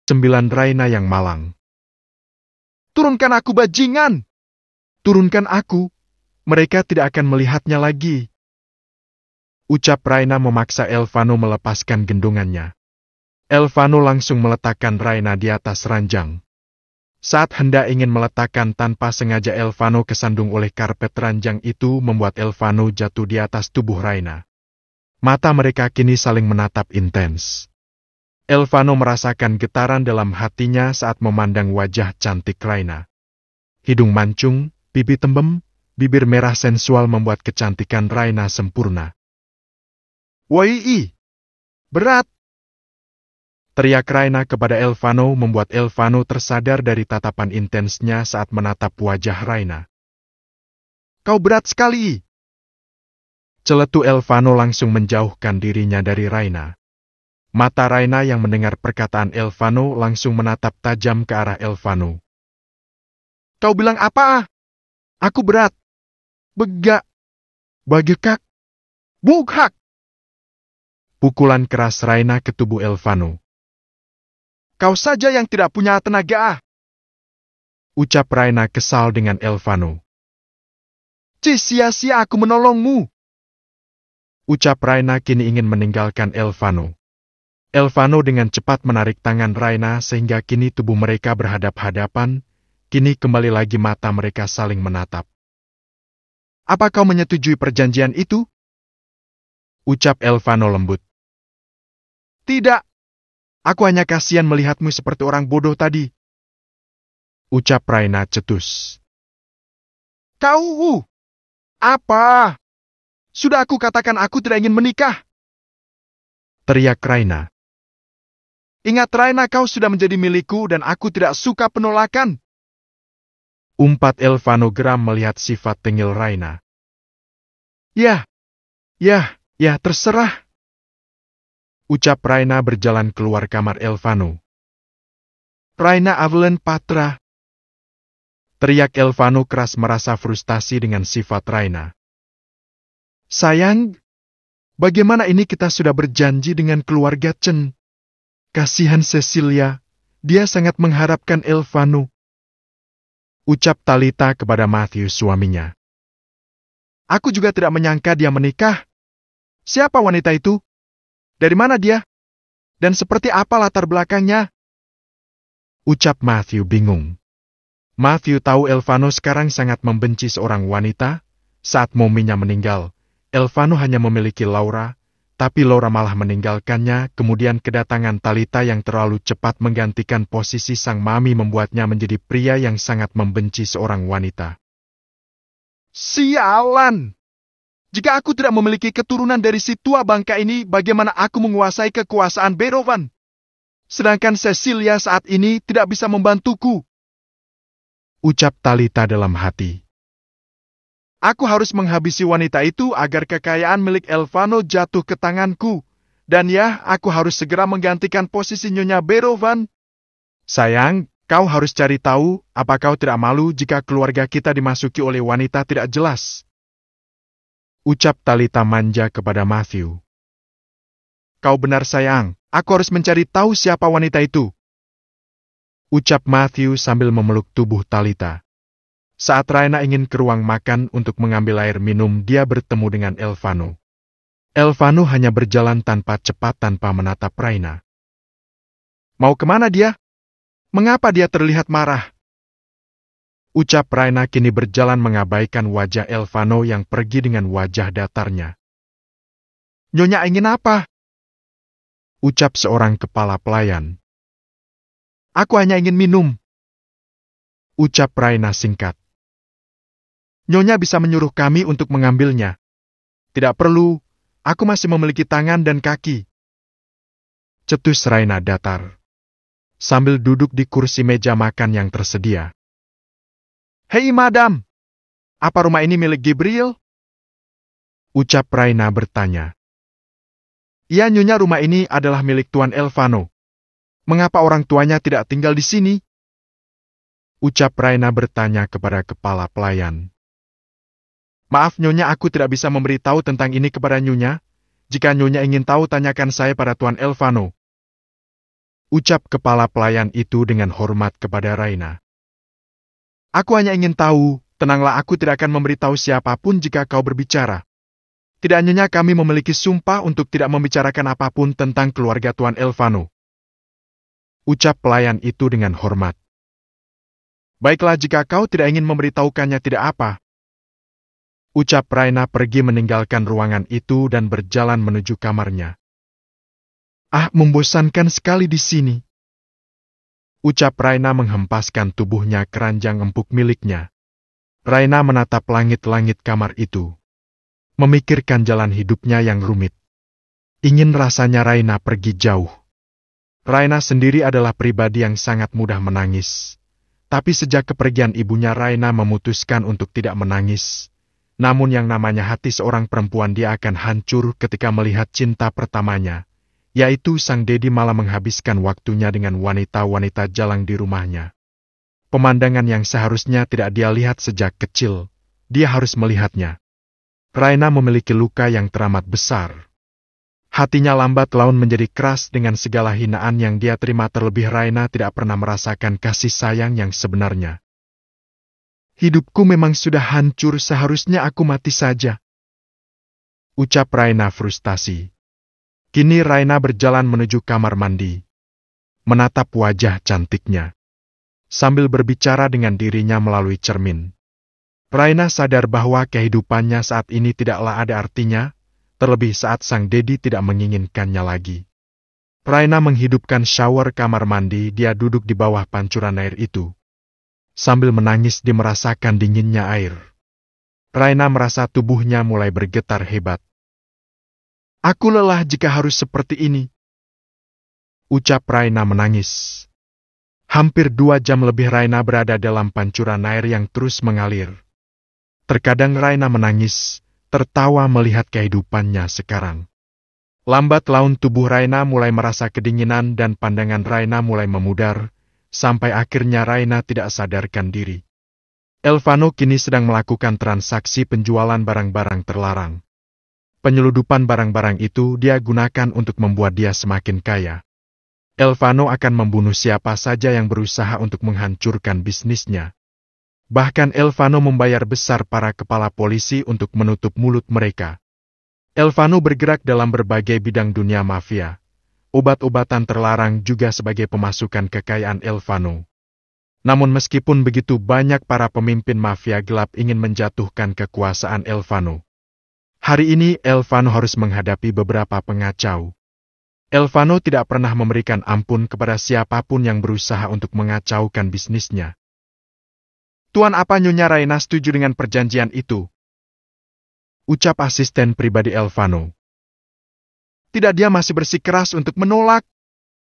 9 Raina yang malang. Turunkan aku, bajingan! Turunkan aku, mereka tidak akan melihatnya lagi. Ucap Raina memaksa Elvano melepaskan gendungannya. Elvano langsung meletakkan Raina di atas ranjang. Saat hendak ingin meletakkan, tanpa sengaja Elvano kesandung oleh karpet ranjang itu, membuat Elvano jatuh di atas tubuh Raina. Mata mereka kini saling menatap intens. Elvano merasakan getaran dalam hatinya saat memandang wajah cantik Raina. Hidung mancung, pipi tembem, bibir merah sensual membuat kecantikan Raina sempurna. "Woi, berat!" teriak Raina kepada Elvano, membuat Elvano tersadar dari tatapan intensnya saat menatap wajah Raina. "Kau berat sekali!" Celetu Elvano langsung menjauhkan dirinya dari Raina. Mata Raina yang mendengar perkataan Elvano langsung menatap tajam ke arah Elvano. "Kau bilang apa? Aku berat. Begak. Bagekak. Bukhak!" Pukulan keras Raina ke tubuh Elvano. "Kau saja yang tidak punya tenaga!" ucap Raina kesal dengan Elvano. "Sia-sia aku menolongmu!" ucap Raina kini ingin meninggalkan Elvano. Elvano dengan cepat menarik tangan Raina sehingga kini tubuh mereka berhadap-hadapan, kini kembali lagi mata mereka saling menatap. "Apa kau menyetujui perjanjian itu?" ucap Elvano lembut. "Tidak. Aku hanya kasihan melihatmu seperti orang bodoh tadi," ucap Raina cetus. "Kau! Apa? Sudah aku katakan aku tidak ingin menikah!" teriak Raina. "Ingat Raina, kau sudah menjadi milikku dan aku tidak suka penolakan!" umpat Elvano geram melihat sifat tengil Raina. Ya, terserah!" ucap Raina berjalan keluar kamar Elvano. "Raina Avelin Patra!" teriak Elvano keras merasa frustasi dengan sifat Raina. "Sayang, bagaimana ini kita sudah berjanji dengan keluarga Chen? Kasihan Cecilia, dia sangat mengharapkan Elvano," ucap Talita kepada Matthew suaminya. "Aku juga tidak menyangka dia menikah. Siapa wanita itu? Dari mana dia? Dan seperti apa latar belakangnya?" ucap Matthew bingung. Matthew tahu Elvano sekarang sangat membenci seorang wanita. Saat mominya meninggal, Elvano hanya memiliki Laura, tapi Laura malah meninggalkannya. Kemudian kedatangan Talita yang terlalu cepat menggantikan posisi sang mami membuatnya menjadi pria yang sangat membenci seorang wanita. "Sialan! Jika aku tidak memiliki keturunan dari si tua bangka ini, bagaimana aku menguasai kekuasaan Berovan? Sedangkan Cecilia saat ini tidak bisa membantuku," ucap Talita dalam hati. "Aku harus menghabisi wanita itu agar kekayaan milik Elvano jatuh ke tanganku. Dan ya, aku harus segera menggantikan posisi Nyonya Berovan. Sayang, kau harus cari tahu, apa kau tidak malu jika keluarga kita dimasuki oleh wanita tidak jelas?" ucap Talita manja kepada Matthew. "Kau benar sayang, aku harus mencari tahu siapa wanita itu," ucap Matthew sambil memeluk tubuh Talita. Saat Raina ingin ke ruang makan untuk mengambil air minum, dia bertemu dengan Elvano. Elvano hanya berjalan tanpa cepat tanpa menatap Raina. "Mau kemana dia? Mengapa dia terlihat marah?" ucap Raina kini berjalan mengabaikan wajah Elvano yang pergi dengan wajah datarnya. "Nyonya ingin apa?" ucap seorang kepala pelayan. "Aku hanya ingin minum," ucap Raina singkat. "Nyonya bisa menyuruh kami untuk mengambilnya." "Tidak perlu, aku masih memiliki tangan dan kaki," cetus Raina datar, sambil duduk di kursi meja makan yang tersedia. "Hei madam, apa rumah ini milik Gabriel?" ucap Raina bertanya. "Iya nyonya, rumah ini adalah milik Tuan Elvano. Mengapa orang tuanya tidak tinggal di sini?" ucap Raina bertanya kepada kepala pelayan. "Maaf nyonya, aku tidak bisa memberitahu tentang ini kepada nyonya. Jika nyonya ingin tahu, tanyakan saya pada Tuan Elvano," Ucap kepala pelayan itu dengan hormat kepada Raina. Aku hanya ingin tahu, tenanglah, aku tidak akan memberitahu siapapun jika kau berbicara. Tidak hanya kami memiliki sumpah untuk tidak membicarakan apapun tentang keluarga Tuan Elvano. Ucap pelayan itu dengan hormat. Baiklah, jika kau tidak ingin memberitahukannya tidak apa. Ucap Raina pergi meninggalkan ruangan itu dan berjalan menuju kamarnya. Ah, membosankan sekali di sini. Ucap Raina menghempaskan tubuhnya ke ranjang empuk miliknya. Raina menatap langit-langit kamar itu. Memikirkan jalan hidupnya yang rumit. Ingin rasanya Raina pergi jauh. Raina sendiri adalah pribadi yang sangat mudah menangis. Tapi sejak kepergian ibunya Raina memutuskan untuk tidak menangis. Namun yang namanya hati seorang perempuan dia akan hancur ketika melihat cinta pertamanya. Yaitu sang Dedi malah menghabiskan waktunya dengan wanita-wanita jalang di rumahnya. Pemandangan yang seharusnya tidak dia lihat sejak kecil, dia harus melihatnya. Raina memiliki luka yang teramat besar. Hatinya lambat laun menjadi keras dengan segala hinaan yang dia terima, terlebih Raina tidak pernah merasakan kasih sayang yang sebenarnya. Hidupku memang sudah hancur, seharusnya aku mati saja. Ucap Raina frustasi. Kini Raina berjalan menuju kamar mandi. Menatap wajah cantiknya. Sambil berbicara dengan dirinya melalui cermin. Raina sadar bahwa kehidupannya saat ini tidaklah ada artinya, terlebih saat sang Dedi tidak menginginkannya lagi. Raina menghidupkan shower kamar mandi, dia duduk di bawah pancuran air itu. Sambil menangis dia merasakan dinginnya air. Raina merasa tubuhnya mulai bergetar hebat. Aku lelah jika harus seperti ini. Ucap Raina menangis. Hampir 2 jam lebih Raina berada dalam pancuran air yang terus mengalir. Terkadang Raina menangis, tertawa melihat kehidupannya sekarang. Lambat laun tubuh Raina mulai merasa kedinginan dan pandangan Raina mulai memudar, sampai akhirnya Raina tidak sadarkan diri. Elvano kini sedang melakukan transaksi penjualan barang-barang terlarang. Penyeludupan barang-barang itu dia gunakan untuk membuat dia semakin kaya. Elvano akan membunuh siapa saja yang berusaha untuk menghancurkan bisnisnya. Bahkan Elvano membayar besar para kepala polisi untuk menutup mulut mereka. Elvano bergerak dalam berbagai bidang dunia mafia. Obat-obatan terlarang juga sebagai pemasukan kekayaan Elvano. Namun meskipun begitu banyak para pemimpin mafia gelap ingin menjatuhkan kekuasaan Elvano. Hari ini Elvano harus menghadapi beberapa pengacau. Elvano tidak pernah memberikan ampun kepada siapapun yang berusaha untuk mengacaukan bisnisnya. Tuan, apa Nyonya Raina setuju dengan perjanjian itu? Ucap asisten pribadi Elvano. Tidak, dia masih bersikeras untuk menolak.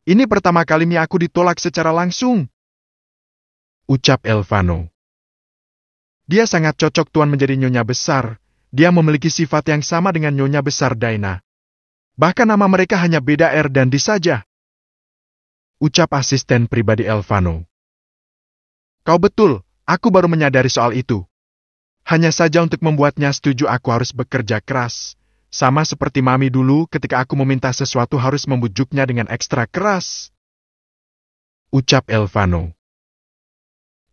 Ini pertama kalinya aku ditolak secara langsung. Ucap Elvano. Dia sangat cocok Tuan menjadi Nyonya Besar. Dia memiliki sifat yang sama dengan Nyonya Besar Daina. Bahkan nama mereka hanya beda R dan D saja. Ucap asisten pribadi Elvano. Kau betul, aku baru menyadari soal itu. Hanya saja untuk membuatnya setuju aku harus bekerja keras. Sama seperti Mami dulu ketika aku meminta sesuatu harus membujuknya dengan ekstra keras. Ucap Elvano.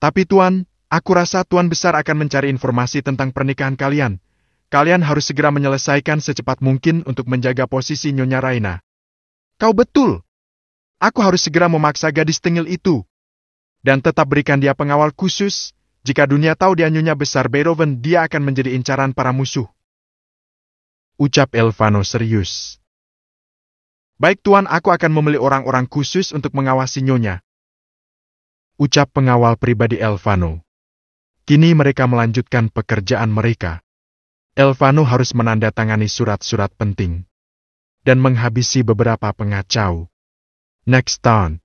Tapi Tuan, aku rasa Tuan Besar akan mencari informasi tentang pernikahan kalian. Kalian harus segera menyelesaikan secepat mungkin untuk menjaga posisi Nyonya Raina. Kau betul. Aku harus segera memaksa gadis tengil itu. Dan tetap berikan dia pengawal khusus. Jika dunia tahu dia Nyonya Besar Beethoven, dia akan menjadi incaran para musuh. Ucap Elvano serius. Baik Tuan, aku akan memilih orang-orang khusus untuk mengawasi Nyonya. Ucap pengawal pribadi Elvano. Kini mereka melanjutkan pekerjaan mereka. Elvano harus menandatangani surat-surat penting dan menghabisi beberapa pengacau. Next time.